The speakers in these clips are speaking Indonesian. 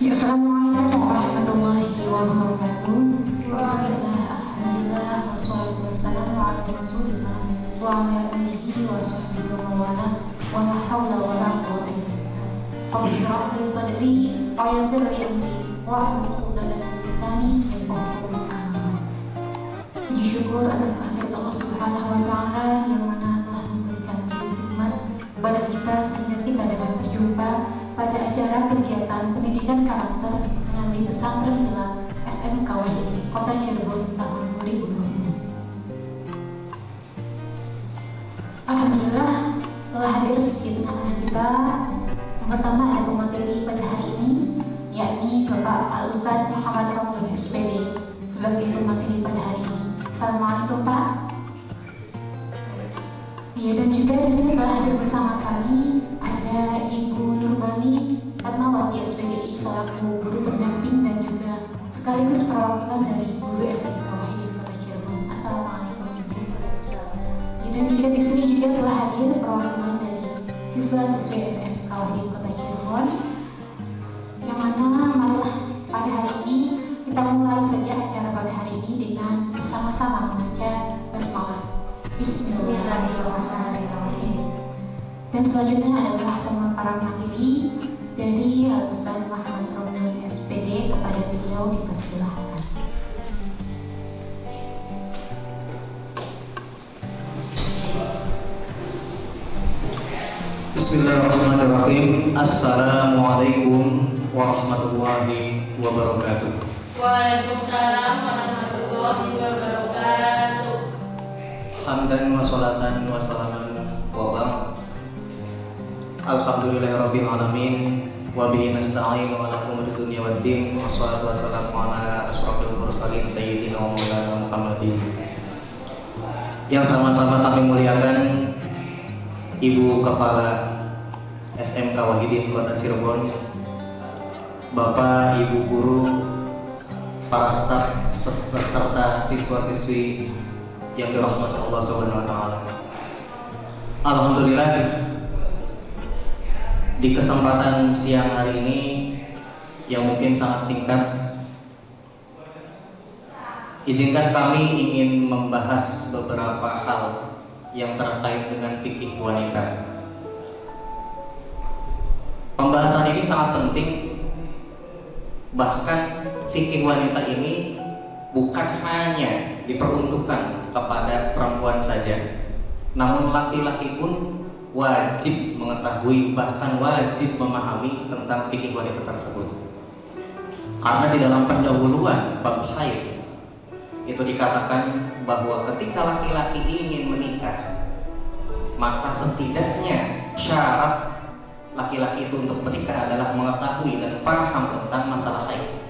Ya, Assalamualaikum warahmatullahi wabarakatuh. Bismillah, alhamdulillah, wassalatu wassalamu ala rasulillah wa ala alihi wa sahbihi wa mawala wa la hawla wa la quwwata illa billah. Rabbi shrah li sadri wa yassir li amri wa hlul 'uqdatam min lisani yafqahu qawli. Puji syukur atas kehadirat Allah Subhanahu wa taala yang mana telah memberikan nikmat kepada kita sehingga kita dapat berjumpa pada acara kegiatan pendidikan karakter melalui pesantren dalam SMK Wahidin Kota Cirebon tahun 2020. Alhamdulillah telah hadir di tengah-tengah kita. Yang pertama ada pemateri pada hari ini, yakni Bapak Al-Ustadz Muhammad Romdon SPD sebagai pemateri pada hari ini. Assalamualaikum Pak. Ya, dan juga di sini telah hadir bersama kami ada Ibu Nurbani Fatmawati SPDI selaku guru pendamping dan juga sekaligus perwakilan dari guru SMK Wahidin Kota Cirebon. Assalamualaikum. Ya, dan juga di sini juga telah hadir perwakilan dari siswa-siswi SMK Wahidin Kota Cirebon, yang mana marilah pada hari ini kita mulai saja acara pada hari ini dengan bersama-sama membaca basmalah. Bismillahirrahmanirrahim. Dan selanjutnya adalah pemaparan materi dari Al-Ustadz Muhammad Romdon SPD. Kepada beliau dipersilahkan. Bismillahirrahmanirrahim. Assalamualaikum warahmatullahi wabarakatuh. Waalaikumsalam warahmatullahi wabarakatuh. Hamdan wa salatan wa salaman wa ba'd. Alhamdulillahirabbil alamin wa bihi nasta'in wa ala umuri dunya waddin wa shalatu wassalamu ala asyrofil mursalin sayyidina wa maulana Muhammadin. Yang sama-sama kami muliakan Ibu Kepala SMK Wahidin Kota Cirebon, Bapak Ibu guru, para staf serta siswa-siswi yang dirahmati Allah Subhanahu wa taala. Alhamdulillah, di kesempatan siang hari ini yang mungkin sangat singkat, izinkan kami ingin membahas beberapa hal yang terkait dengan fikih wanita. Pembahasan ini sangat penting, bahkan fikih wanita ini bukan hanya diperuntukkan kepada perempuan saja, namun laki-laki pun wajib mengetahui, bahkan wajib memahami tentang fikih wanita tersebut. Karena di dalam pendahuluan bab haid itu dikatakan bahwa ketika laki-laki ingin menikah, maka setidaknya syarat laki-laki itu untuk menikah adalah mengetahui dan paham tentang masalah haid.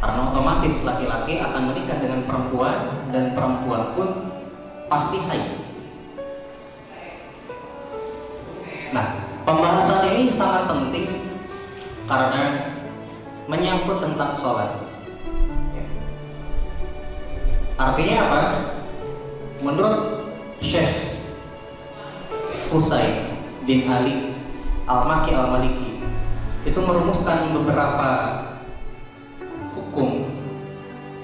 Karena otomatis laki-laki akan menikah dengan perempuan dan perempuan pun pasti haid. Nah, pembahasan ini sangat penting karena menyangkut tentang sholat. Artinya apa? Menurut Syekh Husain bin Ali Al-Maki Al-Maliki itu merumuskan beberapa hukum,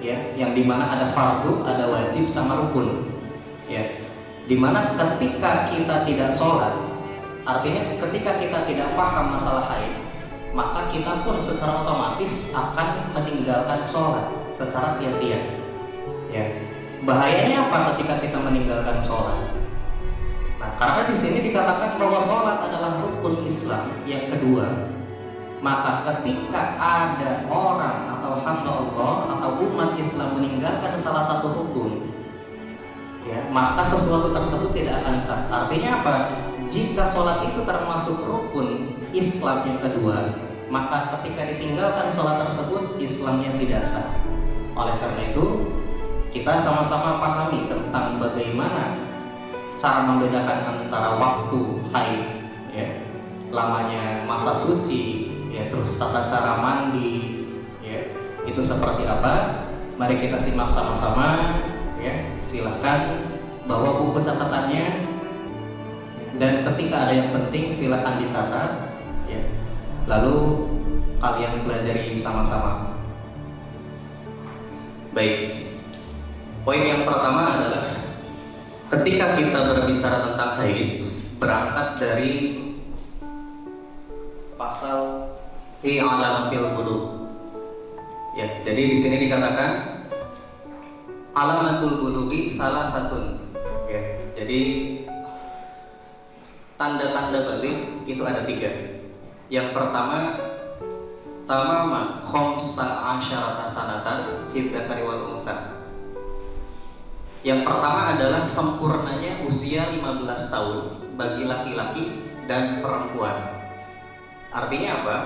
ya, yang dimana ada fardu, ada wajib, sama rukun, ya, dimana ketika kita tidak sholat, artinya ketika kita tidak paham masalah haid, maka kita pun secara otomatis akan meninggalkan sholat secara sia-sia, ya. Bahayanya apa ketika kita meninggalkan sholat? Nah, karena di sini dikatakan bahwa sholat adalah rukun Islam yang kedua. Maka ketika ada orang atau hamba Allah atau umat Islam meninggalkan salah satu rukun, ya, maka sesuatu tersebut tidak akan sah. Artinya apa? Jika sholat itu termasuk rukun Islam yang kedua, maka ketika ditinggalkan sholat tersebut, Islamnya tidak sah. Oleh karena itu, kita sama-sama pahami tentang bagaimana cara membedakan antara waktu haid, ya, lamanya masa suci, ya, terus tata cara mandi, ya, itu seperti apa? Mari kita simak sama-sama, ya. Silahkan bawa buku catatannya, dan ketika ada yang penting silahkan dicatat, ya. Lalu kalian pelajari sama-sama. Baik. Poin yang pertama adalah ketika kita berbicara tentang haid, berangkat dari pasal fi alamatil wudu. Ya, jadi di sini dikatakan alamatul bulughi salah satun. Ya, jadi tanda-tanda balik itu ada 3. Yang pertama, tamama khamsa asyarata sanatan fi dzakari wal unsa. Yang pertama adalah sempurnanya usia 15 tahun bagi laki-laki dan perempuan. Artinya apa?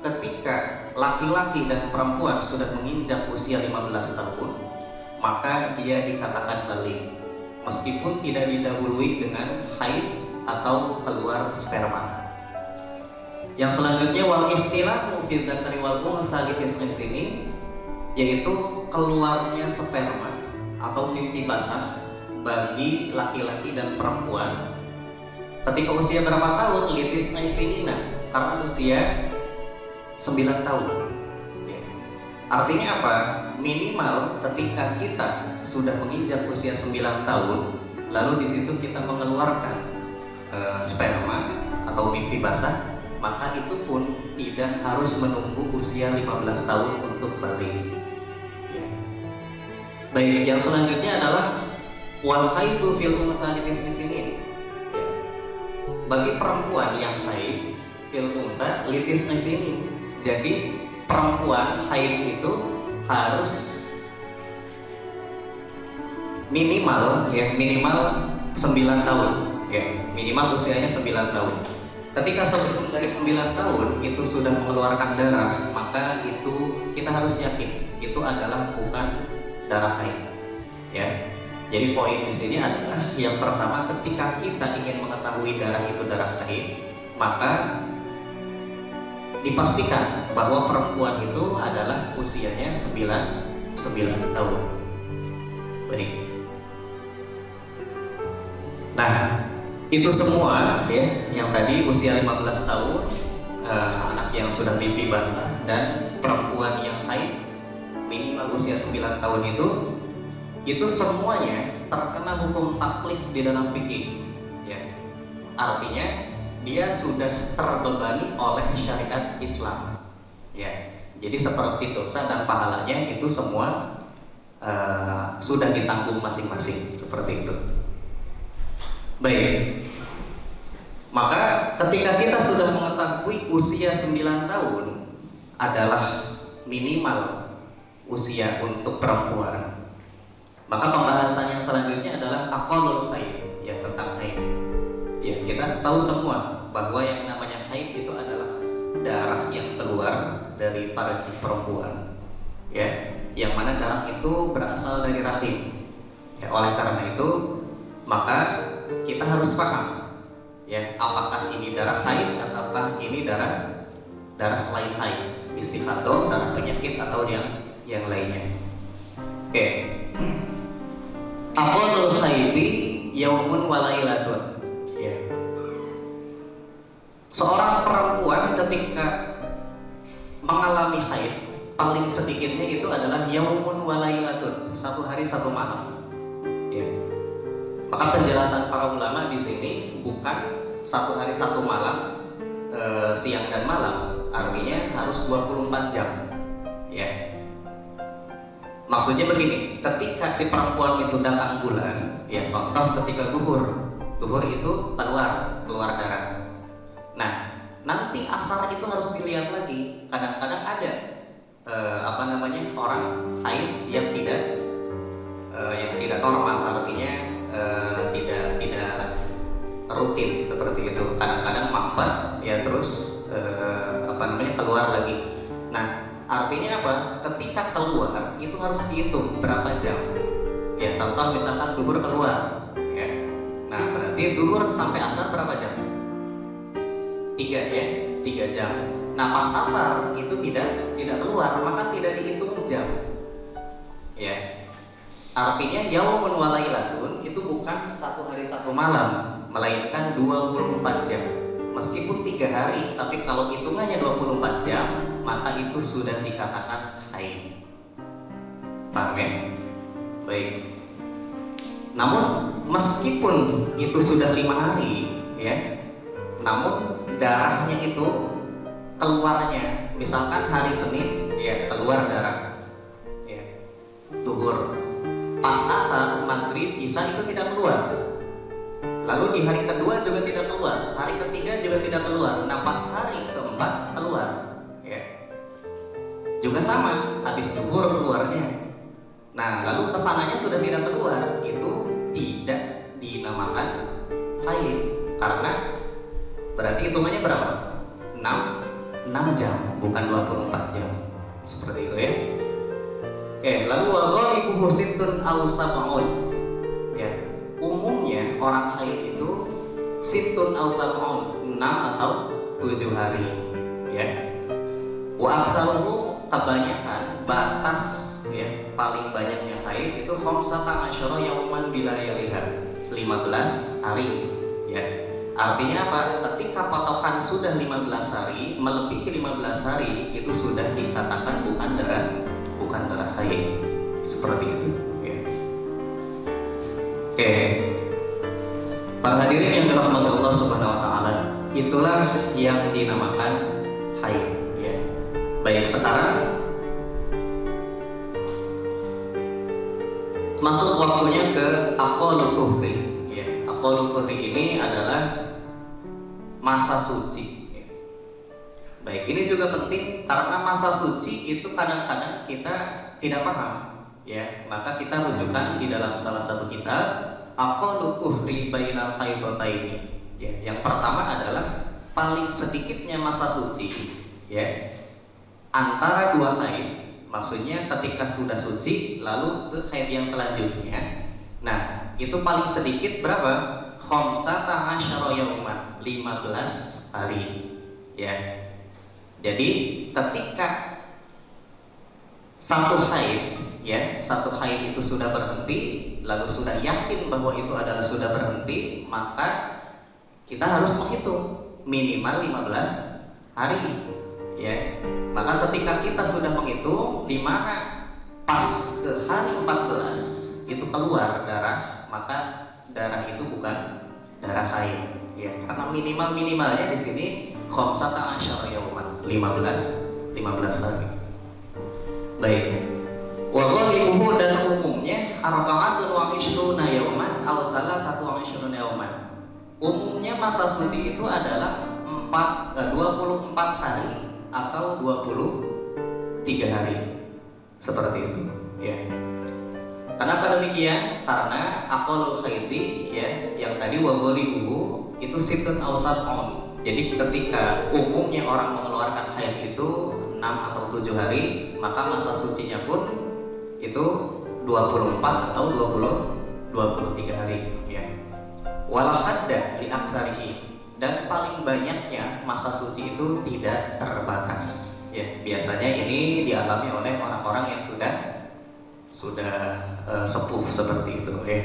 Ketika laki-laki dan perempuan sudah menginjak usia 15 tahun, maka dia dikatakan balik, meskipun tidak didahului dengan haid atau keluar sperma. Yang selanjutnya wal ihtilamu fi dzakari wal unsa li sini, yaitu keluarnya sperma atau mimpi basah bagi laki-laki dan perempuan ketika usia berapa tahun? Litis aisinina, karena usia 9 tahun. Ya. Artinya apa? Minimal ketika kita sudah menginjak usia 9 tahun, lalu di situ kita mengeluarkan sperma atau mimpi basah, maka itu pun tidak harus menunggu usia 15 tahun untuk balik. Ya. Baik, yang selanjutnya adalah wal haidu fil unta di sini. Ya. Bagi perempuan yang haid fil unta litis di sini. Jadi perempuan haid itu harus minimal 9 tahun. Ya, minimal usianya 9 tahun. Ketika sebelum dari 9 tahun itu sudah mengeluarkan darah, maka itu kita harus yakin itu adalah bukan darah haid. Ya. Jadi poin di sini adalah yang pertama, ketika kita ingin mengetahui darah itu darah haid, maka dipastikan bahwa perempuan itu adalah usianya 9 tahun. Baik. Nah, itu semua ya, yang tadi usia 15 tahun, anak yang sudah mimpi basah, dan perempuan yang haid minimal usia 9 tahun itu semuanya terkena hukum taklif di dalam fikih. Ya. Artinya dia sudah terbebani oleh syariat Islam. Ya. Jadi seperti dosa dan pahalanya itu semua sudah ditanggung masing-masing, seperti itu. Baik. Maka ketika kita sudah mengetahui usia 9 tahun adalah minimal usia untuk perempuan, maka pembahasan yang selanjutnya adalah aqallul haid, ya, tentang haid. Ya, kita tahu semua bahwa yang namanya haid itu adalah darah yang keluar dari farji perempuan, ya, yang mana darah itu berasal dari rahim. Ya, oleh karena itu maka kita harus paham, ya, apakah ini darah haid ataukah ini darah selain haid, istihadah, darah penyakit atau yang lainnya. Oke. Aqallul haidi yaumun wa lailatun. Ya. Seorang perempuan ketika mengalami haid, paling sedikitnya itu adalah yaumun wa lailatun, 1 hari 1 malam. Ya. Maka penjelasan para ulama di sini bukan 1 hari 1 malam, siang dan malam, artinya harus 24 jam. Ya. Maksudnya begini, ketika si perempuan itu datang bulan, ya, contoh ketika duhur itu keluar darah. Nah, nanti asar itu harus dilihat lagi. Kadang-kadang ada orang haid yang tidak normal, artinya tidak rutin seperti itu. Kadang-kadang mampet, ya, terus keluar lagi. Nah, artinya apa? Ketika keluar itu harus dihitung berapa jam. Ya, contoh misalkan duhur keluar, ya. Nah, berarti duhur sampai asar berapa jam? 3 jam. Nah, pas asar itu tidak keluar, maka tidak dihitung jam. Ya. Artinya yaumun wa lailatun itu bukan 1 hari 1 malam, melainkan 24 jam. Meskipun 3 hari, tapi kalau hitungannya 24 jam, maka itu sudah dikatakan haid. Paham ya? Baik. Namun meskipun itu sudah 5 hari, ya, namun darahnya itu keluarnya, misalkan hari Senin, ya keluar darah, ya, duhur, pas asar, maghrib, isya itu tidak keluar. Lalu di hari kedua juga tidak keluar, hari ketiga juga tidak keluar. Nah pas hari keempat keluar, ya. Juga sama, habis duhur keluarnya. Nah lalu kesananya sudah tidak keluar, itu tidak dinamakan haid, karena berarti hitungannya berapa? 6 jam, bukan 24 jam. Seperti itu ya. Oke, lalu wa ghalibuhu sittun aw sab'un. Ya, umumnya orang haid itu sittun aw sab'un, 6 atau 7 hari, ya. Wa aktsaruhu, kebanyakan batas, ya, paling banyaknya haid itu khamsata asyara yauman bila yaliha, 15 hari, ya. Artinya apa? Ketika patokan sudah 15 hari, melebihi 15 hari, itu sudah dikatakan bukan darah haid. Seperti itu, ya. Oke. Para hadirin yang dirahmati Allah Subhanahu wa taala, itulah yang dinamakan haid, ya. Baik, sekarang masuk waktunya ke aqalul tuhri, ya. Aqalul tuhri ini adalah masa suci, ya. Baik, ini juga penting karena masa suci itu kadang-kadang kita tidak paham, ya. Maka kita rujukan di dalam salah satu kitab aqalul tuhri bainal haidataini, ya. Yang pertama adalah paling sedikitnya masa suci, ya, antara 2 haid. Maksudnya ketika sudah suci lalu ke haid yang selanjutnya. Nah, itu paling sedikit berapa? Khamsata asyara yauman, 15 hari, ya. Jadi ketika satu haid, ya, satu haid itu sudah berhenti, lalu sudah yakin bahwa itu adalah sudah berhenti, maka kita harus menghitung minimal 15 hari, ya. Maka ketika kita sudah menghitung di mana pas ke hari 14 itu keluar darah, maka darah itu bukan darah haid, ya. Karena minimalnya di sini khamsata asyara yauman, 15 hari. Baik. Wa ghalibuhu, dan umumnya arba'atun wa 'ishruna yauman aw 3 wa 'ishruna yauman. Umumnya masa suci itu adalah 24 hari atau 23 hari. Seperti itu, ya. Kenapa demikian? Karena aqalul haidi, ya, yang tadi wa ghalibuhu itu sittun aw sab'un. Jadi ketika umumnya orang mengeluarkan haid itu 6 atau 7 hari, maka masa sucinya pun itu 24 atau 23 hari, ya. Wala hadda li aktsarihi, dan paling banyaknya masa suci itu tidak terbatas, ya. Biasanya ini dialami oleh orang-orang yang sudah sepuh seperti itu, ya.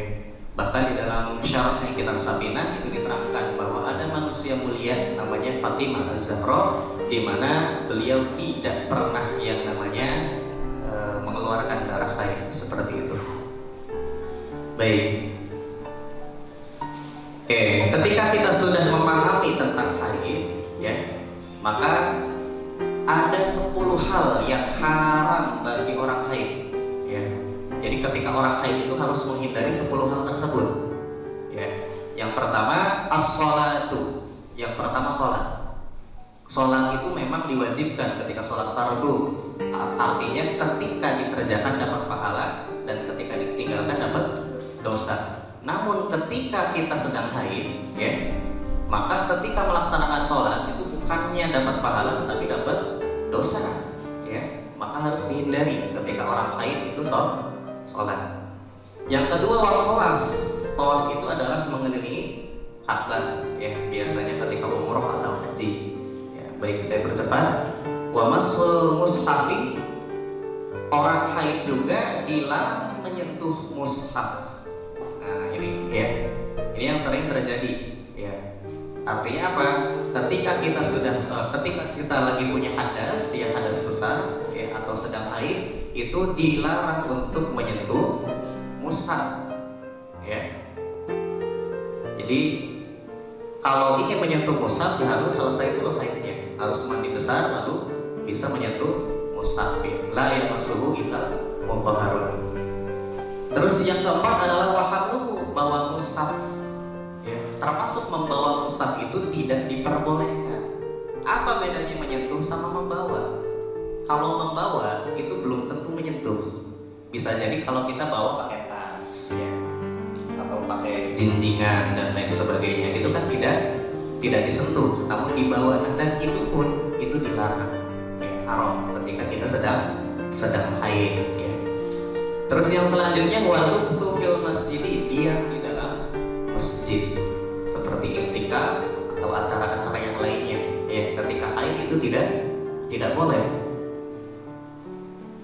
Bahkan di dalam syarah kitab Sabinah itu diterangkan bahwa ada manusia mulia namanya Fatimah Az-Zahra, di mana beliau tidak pernah yang namanya mengeluarkan darah haid seperti itu. Baik. Oke, ketika kita sudah memahami tentang haid, ya, maka ada 10 hal yang haram bagi orang haid, ya. Jadi ketika orang haid itu harus menghindari 10 hal tersebut, ya. Yang pertama as-sholatu, yang pertama sholat. Sholat itu memang diwajibkan ketika sholat fardu. Artinya ketika dikerjakan dapat pahala dan ketika ditinggalkan dapat dosa. Namun ketika kita sedang haid, ya, maka ketika melaksanakan sholat itu bukannya dapat pahala tetapi dapat dosa, ya. Maka harus dihindari ketika orang haid itu sholat. Yang kedua tawaf. Tawaf itu adalah mengelilingi Ka'bah, ya, biasanya ketika umroh atau haji. Ya, baik, saya percepat. Wa masul mushafi, orang haid juga dilarang menyentuh mushaf. Nah ini, ya, ini yang sering terjadi, ya. Artinya apa? Ketika kita lagi punya hadas, ya hadas besar, ya, atau sedang haid, itu dilarang untuk menyentuh mushaf. Ya. Jadi kalau ingin menyentuh mushaf, ya harus selesai dulu haidnya, harus mandi besar lalu bisa menyentuh mushaf. La yamassuhu illa mutahharun. Terus yang keempat adalah wahamluhu, bawa mushaf. Ya, termasuk membawa mushaf itu tidak diperbolehkan. Apa bedanya menyentuh sama membawa? Kalau membawa itu belum tentu menyentuh. Bisa jadi kalau kita bawa pakai tas, ya, atau pakai jinjingan dan lain sebagainya, itu kan tidak disentuh, namun dibawa. Dan itu pun itu dilarang, ya, haram ketika kita sedang haid. Ya. Terus yang selanjutnya walubtu fil masjidi, diam di dalam masjid seperti i'tikaf atau acara-acara yang lainnya, ya, ketika haid itu tidak boleh.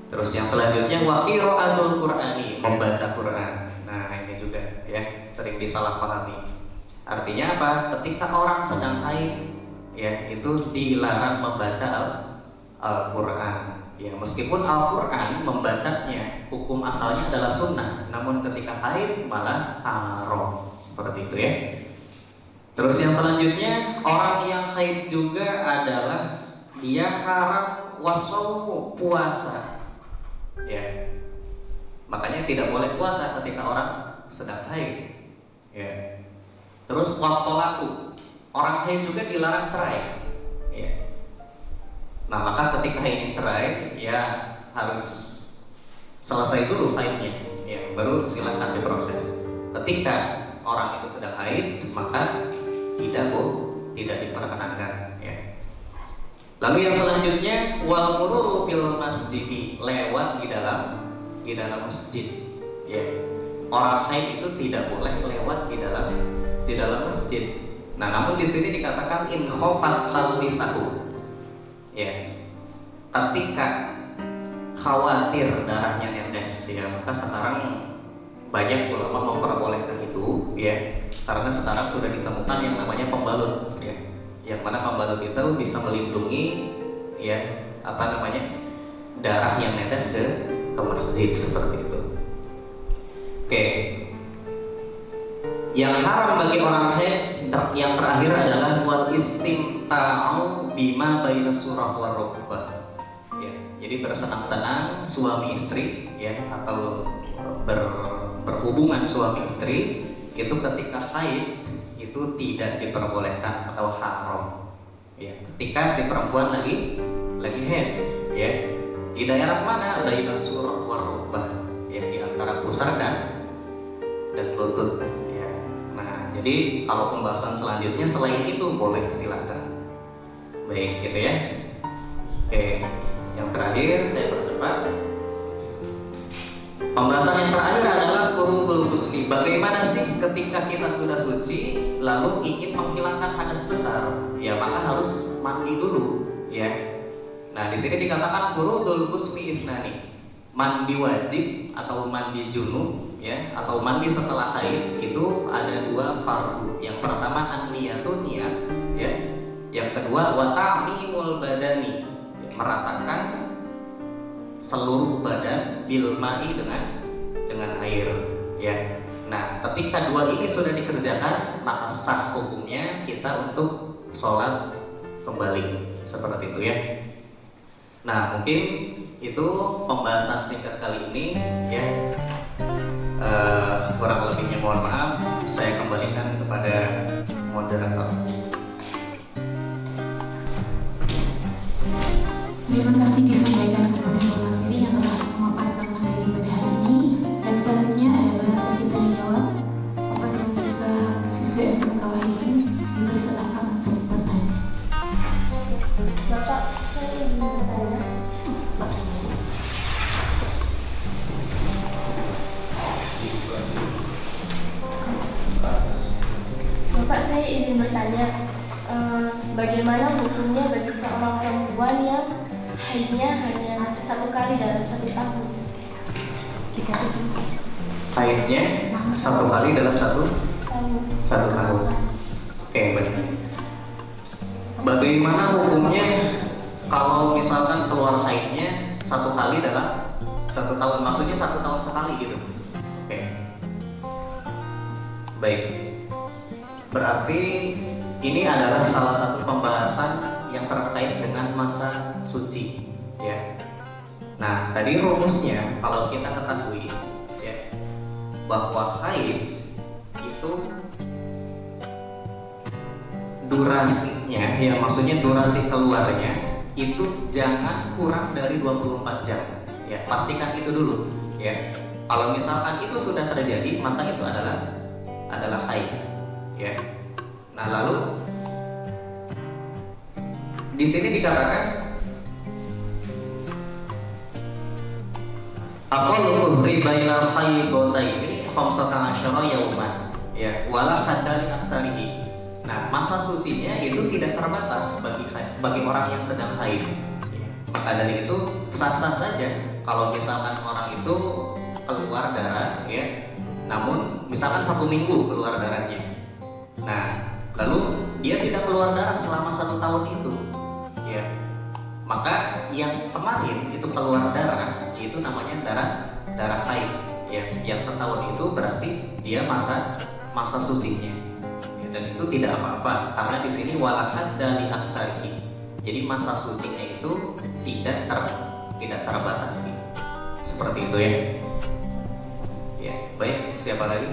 Terus yang selanjutnya wa qiraatul Qur'ani, membaca Quran. Nah, ini juga ya sering disalahpahami. Artinya apa? Ketika orang sedang haid, ya, itu dilarang membaca Al-Qur'an. Ya, meskipun Al-Qur'an membacanya hukum asalnya adalah sunnah, namun ketika haid malah haram. Seperti itu ya. Terus yang selanjutnya, orang yang haid juga adalah dia haram wasaumu, puasa. Ya. Makanya tidak boleh puasa ketika orang sedang haid. Ya. Terus wattolaku, orang haid juga dilarang cerai. Ya. Nah, maka ketika ingin cerai, ya harus selesai dulu haidnya, ya, baru silakan diproses. Ketika orang itu sedang haid, maka tidak diperkenankan. Ya. Lalu yang selanjutnya wal mururu fil masjid, lewat di dalam masjid. Ya. Orang haid itu tidak boleh lewat di dalam masjid. Nah, namun di sini dikatakan in khofat talwithahu. Ya, ketika khawatir darahnya netes, ya, maka sekarang banyak ulama memperbolehkan itu, ya, karena sekarang sudah ditemukan yang namanya pembalut, ya, yang mana pembalut itu bisa melindungi, ya, darah yang netes ke masjid seperti itu. Oke. Yang haram bagi orang haid yang terakhir adalah wal istimta'u bima baina surah wa rukbah. Ya, jadi bersenang-senang suami istri, ya, atau berhubungan suami istri itu ketika haid itu tidak diperbolehkan atau haram. Ya, ketika si perempuan lagi haid, ya, di daerah mana baina surah wa rukbah, ya, di antara pusar dan lutut. Jadi kalau pembahasan selanjutnya selain itu boleh, silakan. Baik, gitu ya. Oke, yang terakhir saya percepat. Pembahasan yang terakhir adalah furudul ghusli. Bagaimana sih ketika kita sudah suci lalu ingin menghilangkan hadas besar? Ya, maka harus mandi dulu, ya. Nah, di sini dikatakan furudul ghusli ithnani. Mandi wajib atau mandi junub, ya, atau mandi setelah haid itu ada 2 fardu. Yang pertama an-niyatu, niat, ya. Yang kedua wa ta'mimul badani, ya, meratakan seluruh badan bil ma'i dengan air, ya. Nah, ketika 2 ini sudah dikerjakan, maka sah hukumnya kita untuk sholat kembali seperti itu, ya. Nah, mungkin itu pembahasan singkat kali ini, ya. Kurang lebihnya mohon maaf. Saya kembalikan kepada moderator. Terima kasih disampaikan kepada Bapak materi yang telah memaparkan materi pada hari ini. Dan selanjutnya adalah sesi tanya jawab kepada siswa SMK Wahidin. Dipersilakan untuk bertanya. Bapak, saya ingin bertanya. Bapak, saya izin bertanya, bagaimana hukumnya bagi seorang perempuan yang haidnya hanya 1 kali dalam 1 tahun? Haidnya 1 kali dalam 1 tahun. Oke, baik. Bagaimana hukumnya kalau misalkan keluar haidnya 1 kali dalam 1 tahun, maksudnya 1 tahun sekali gitu? Oke. Baik. Berarti ini adalah salah satu pembahasan yang terkait dengan masa suci, ya. Nah, tadi rumusnya kalau kita ketahui, ya, bahwa haid itu durasinya, ya maksudnya durasi keluarnya itu jangan kurang dari 24 jam. Ya, pastikan itu dulu, ya. Kalau misalkan itu sudah terjadi, maka itu adalah haid, ya. Nah, lalu di sini dikatakan aqallu ribainal haidataini 15 yauman, ya, wala hadda li aktsarihi. Nah, masa sucinya itu tidak terbatas bagi orang yang sedang haid. Ya. Maka dari itu sah-sah saja kalau misalkan orang itu keluar darah, ya. Namun misalkan 1 minggu keluar darahnya. Nah, lalu dia tidak keluar darah selama 1 tahun itu, ya. Maka yang kemarin itu keluar darah itu namanya darah haid, ya. Yang setahun itu berarti dia masa sucinya, ya. Dan itu tidak apa-apa karena di sini walakat dari aktsarihi. Jadi masa sucinya itu tidak terbatasi. Seperti itu, ya. Ya, baik, siapa lagi?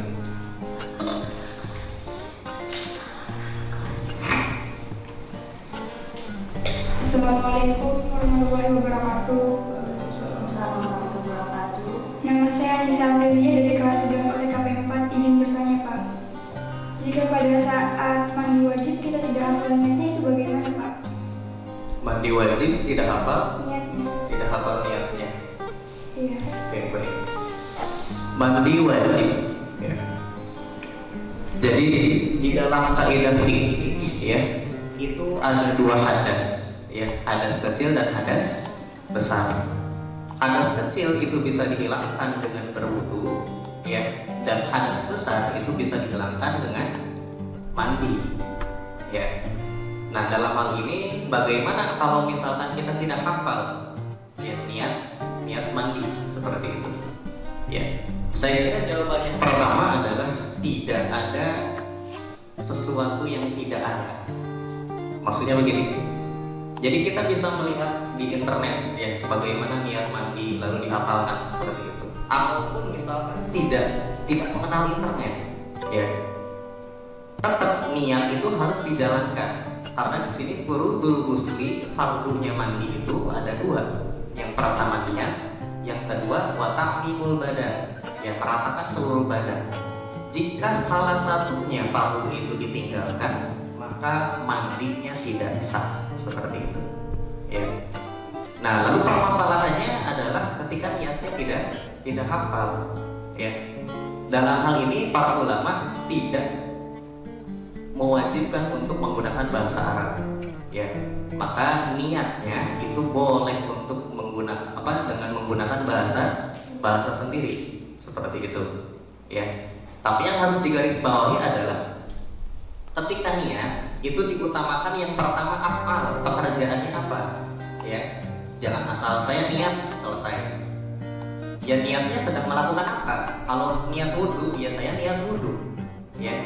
Assalamualaikum warahmatullahi wabarakatuh. Waalaikumsalam warahmatullahi wabarakatuh. Nama saya Anissa Aurelia dari kelas 11 OTKP 4. Izin bertanya, Pak. Jika pada saat mandi wajib kita tidak hafal niatnya, itu bagaimana, Pak? Mandi wajib tidak hafal? Niatnya. Tidak hafal niatnya. Iya. Oke, baik. Mandi wajib, ya. Jadi di dalam kaidah fikih, ya, itu ada 2 hadas, ya, hadas kecil dan hadas besar. Hadas kecil itu bisa dihilangkan dengan berwudu, ya, dan hadas besar itu bisa dihilangkan dengan mandi, ya. Nah, dalam hal ini bagaimana kalau misalkan kita tidak hafal, ya, niat mandi seperti itu, ya. Saya kira jawaban yang pertama adalah tidak ada sesuatu yang tidak ada. Maksudnya begini. Jadi kita bisa melihat di internet, ya, bagaimana niat mandi lalu dihafalkan seperti itu. Ataupun misalkan tidak mengenal internet, ya, tetap niat itu harus dijalankan. Karena di sini furudul ghusli, fardunya mandi itu ada 2. Yang pertama niat, yang kedua wa ta'mimul badan, ya, meratakan seluruh badan. Jika salah satunya fardu itu ditinggalkan, maka mandinya tidak sah, seperti itu, ya. Nah, lalu permasalahannya adalah ketika niatnya tidak hafal, ya. Dalam hal ini para ulama tidak mewajibkan untuk menggunakan bahasa Arab, ya. Maka niatnya itu boleh untuk dengan menggunakan bahasa sendiri, seperti itu, ya. Tapi yang harus digarisbawahi adalah ketika niat itu diutamakan yang pertama afal, pekerjaannya apa, ya. Jangan asal saya niat selesai. Ya, niatnya sedang melakukan apa? Kalau niat wudu, ya saya niat wudu, ya.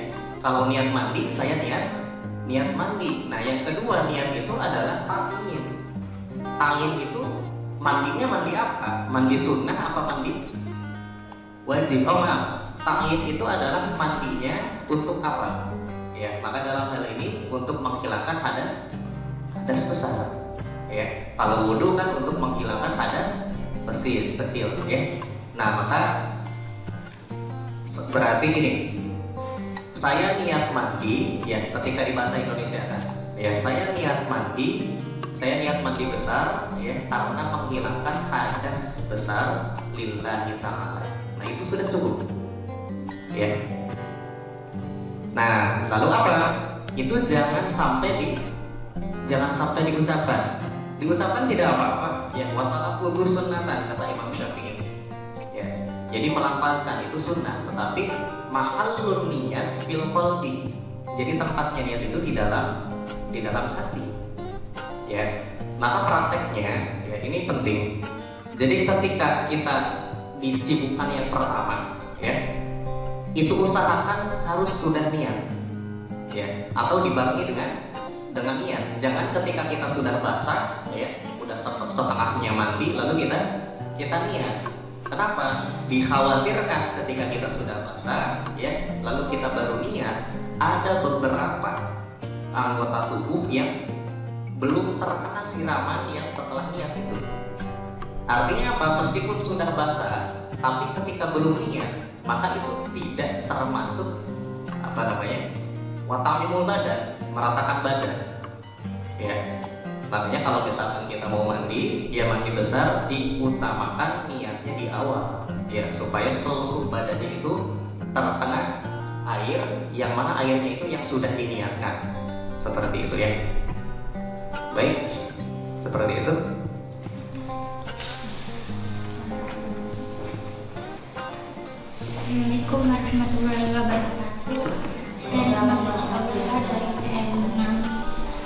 Kalau niat mandi, saya niat mandi. Nah, yang kedua niat itu adalah ta'yin. Ta'yin itu mandinya mandi apa? Mandi sunnah apa mandi wajib? Oh, maaf. Ta'yin itu adalah mandinya untuk apa? Ya, maka dalam hal ini untuk menghilangkan hadas besar, ya. Kalau wudu kan untuk menghilangkan hadas kecil, ya. Nah, maka berarti gini, saya niat mandi, ya, ketika di bahasa Indonesia kan, ya, saya niat mandi besar, ya, karena menghilangkan hadas besar lillahi ta'ala. Nah, itu sudah cukup, ya. Nah, lalu apa? Itu jangan sampai diucapkan. Diucapkan tidak apa-apa, ya. Wa ta'khudhu sunnatan, kata Imam Syafi'i, ya. Jadi melafalkan itu sunnah, tetapi mahallun niat fil qalbi. Jadi tempatnya niat itu di dalam hati. ya. Maka prakteknya ya ini penting. Jadi ketika kita di cipukan yang pertama ya, itu usahakan harus sudah niat ya, atau dibarengi dengan niat. Jangan ketika kita sudah basah ya, udah setengahnya mandi lalu kita niat. Kenapa? Dikhawatirkan ketika kita sudah basah ya, lalu kita baru niat, ada beberapa anggota tubuh yang belum terkena siraman yang setelah niat itu. Artinya apa? Meskipun sudah basah, tapi ketika belum niat, maka itu tidak termasuk watamimul badan, meratakan badan. Ya, makanya kalau misalkan kita mau mandi, ya mandi besar diutamakan niatnya di awal, ya supaya seluruh badannya itu terkena air, yang mana airnya itu yang sudah diniatkan, seperti itu ya. Baik, seperti itu. Assalamualaikum warahmatullahi wabarakatuh. Saya Ismail Syafira dari PM 6.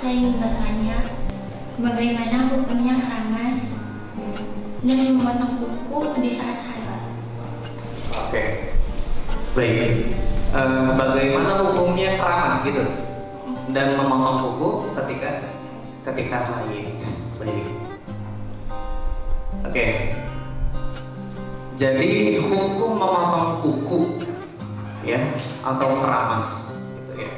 Saya ingin bertanya, bagaimana hukumnya keramas dan memotong kuku di saat haid? Oke. Baik. Bagaimana hukumnya keramas gitu dan memotong kuku ketika haid? Baik. Oke. Jadi hukum memotong kuku ya atau keramas gitu ya.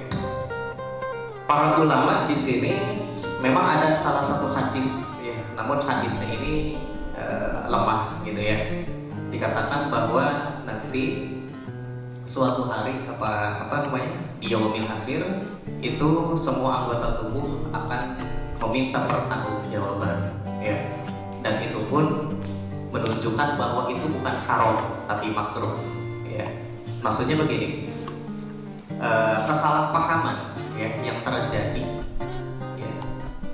Para ulama di sini memang ada salah satu hadis ya, namun hadisnya ini lemah gitu ya. Dikatakan bahwa nanti suatu hari di yaumil akhir itu semua anggota tubuh akan meminta pertanggungjawaban ya. Dan itu pun menunjukkan bahwa itu bukan haram tapi makruh ya. Maksudnya begini, kesalahpahaman ya yang terjadi ya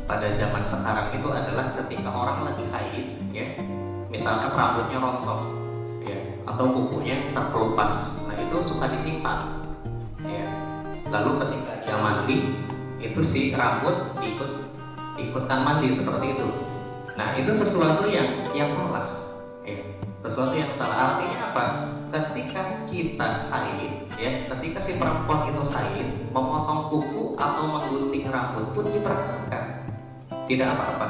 pada zaman sekarang itu adalah ketika orang lagi haid ya, misalkan rambutnya rontok ya atau kukunya terkelupas, nah itu suka disimpan ya, lalu ketika dia mandi itu si rambut ikutkan mandi seperti itu. Nah itu sesuatu yang salah ya, sesuatu yang salah. Artinya apa? Ketika kita haid ya, ketika si perempuan itu haid, memotong kuku atau menggunting rambut pun diperkenankan, tidak apa-apa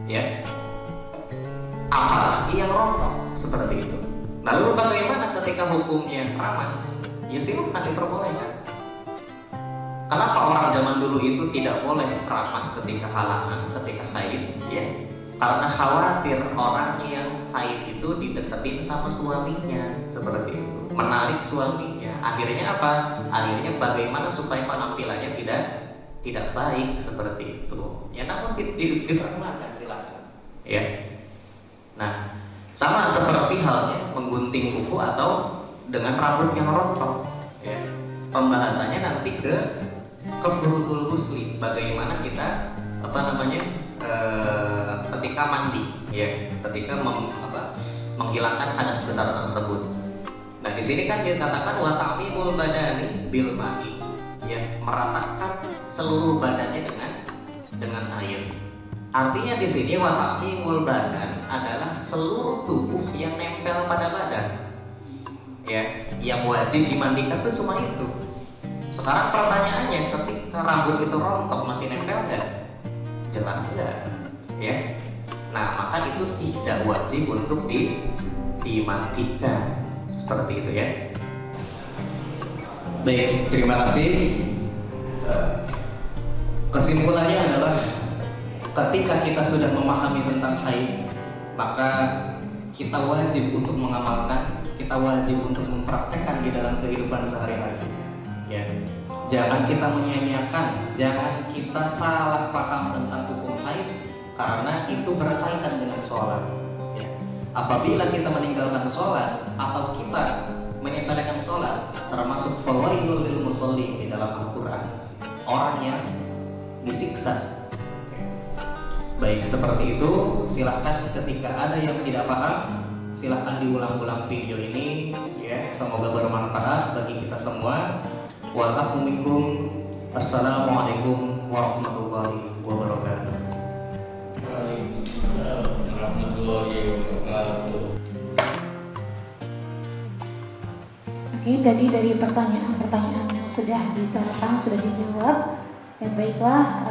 ya, apalagi yang rontok seperti itu. Lalu bagaimana ketika hukumnya keramas? Ya silakan diperbolehkan. Kenapa orang zaman dulu itu tidak boleh keramas ketika halangan, ketika haid ya? Karena khawatir orang yang haid itu dideketin sama suaminya, seperti itu, menarik suaminya. Akhirnya apa? Akhirnya bagaimana supaya penampilannya tidak baik, seperti itu. Ya namun diperkenankan, silakan. Ya. Nah, sama seperti halnya menggunting kuku atau dengan rambut yang rontok. Ya. Pembahasannya nanti ke furudul ghusli, bagaimana kita ketika mandi ya, ketika menghilangkan hadas besar tersebut. Nah di sini kan dikatakan wa ta'mimul badani bil ma'i ya, meratakan seluruh badannya dengan air. Artinya di sini wa ta'mimul badan adalah seluruh tubuh yang nempel pada badan ya, yang wajib dimandikan itu cuma itu. Sekarang pertanyaannya, ketika rambut itu rontok masih nempel nggak? Jelas enggak ya. Nah maka itu tidak wajib untuk dimandikan, seperti itu ya. Baik, terima kasih. Kesimpulannya adalah ketika kita sudah memahami tentang haid, maka kita wajib untuk mengamalkan, kita wajib untuk mempraktekkan di dalam kehidupan sehari-hari ya. Jangan kita menyia-nyiakan, jangan kita salah paham tentang hukum haid, karena itu berkaitan dengan sholat ya. Apabila kita meninggalkan sholat atau kita menyepelekan sholat, termasuk fawailul lil musallin di dalam Al-Quran, orang yang disiksa ya. Baik, seperti itu. Silahkan ketika ada yang tidak paham, silahkan diulang-ulang video ini ya, semoga bermanfaat bagi kita semua. Wa lakum minkum. Assalamualaikum warahmatullahi wabarakatuh. warahmatullahi wabarakatuh. Oke, jadi dari pertanyaan-pertanyaan yang sudah ditentang, sudah dijawab. Dan baiklah,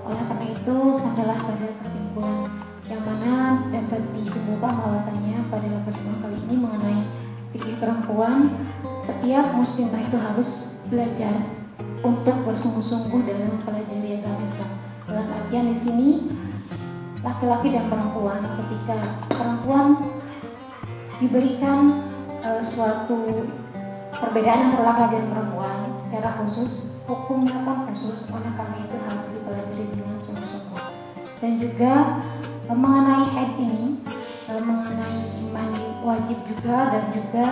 oleh karena itu sampailah pada kesimpulan yang mana dapat disimpulkan bahwasanya pada pertemuan kali ini mengenai fikih perempuan, setiap muslimah itu harus belajar untuk bersungguh-sungguh dalam mempelajari agama Islam. Dalam artian di sini laki-laki dan perempuan, ketika perempuan diberikan suatu perbedaan antara laki-laki dan perempuan secara khusus, hukumnya pun khusus, oleh karena itu harus dipelajari dengan sungguh-sungguh. Dan juga mengenai haid ini, mengenai mandi wajib juga, dan juga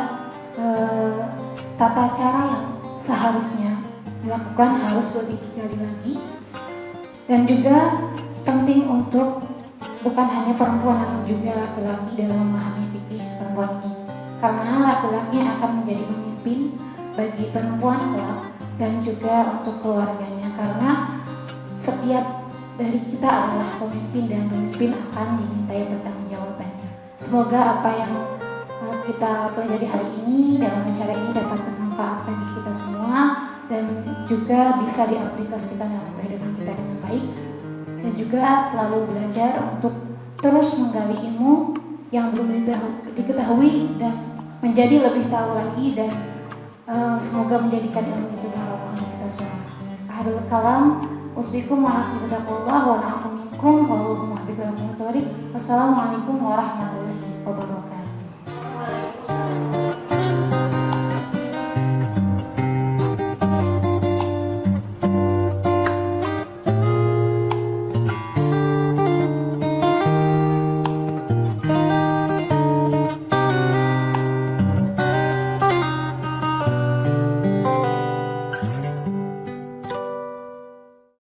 tata cara yang seharusnya dilakukan harus lebih digali lagi. Dan juga penting untuk bukan hanya perempuan namun juga laki-laki dalam memahami fikih perempuan ini, karena laki-laki akan menjadi pemimpin bagi perempuan kelak dan juga untuk keluarganya, karena setiap dari kita adalah pemimpin dan pemimpin akan dimintai pertanggungjawabannya. Semoga apa yang kita pelajari hari ini dalam acara ini dapat bermanfaat bagi kita semua dan juga bisa diaplikasikan dalam kehidupan kita dengan baik, dan juga selalu belajar untuk terus menggali ilmu yang belum diketahui dan menjadi lebih tahu lagi, dan semoga menjadikan ilmu itu barokah untuk kita semua. Akhirul kalam, usikum wa nasihatullah wa na'akum minkum wa Wassalamualaikum warahmatullahi wabarakatuh.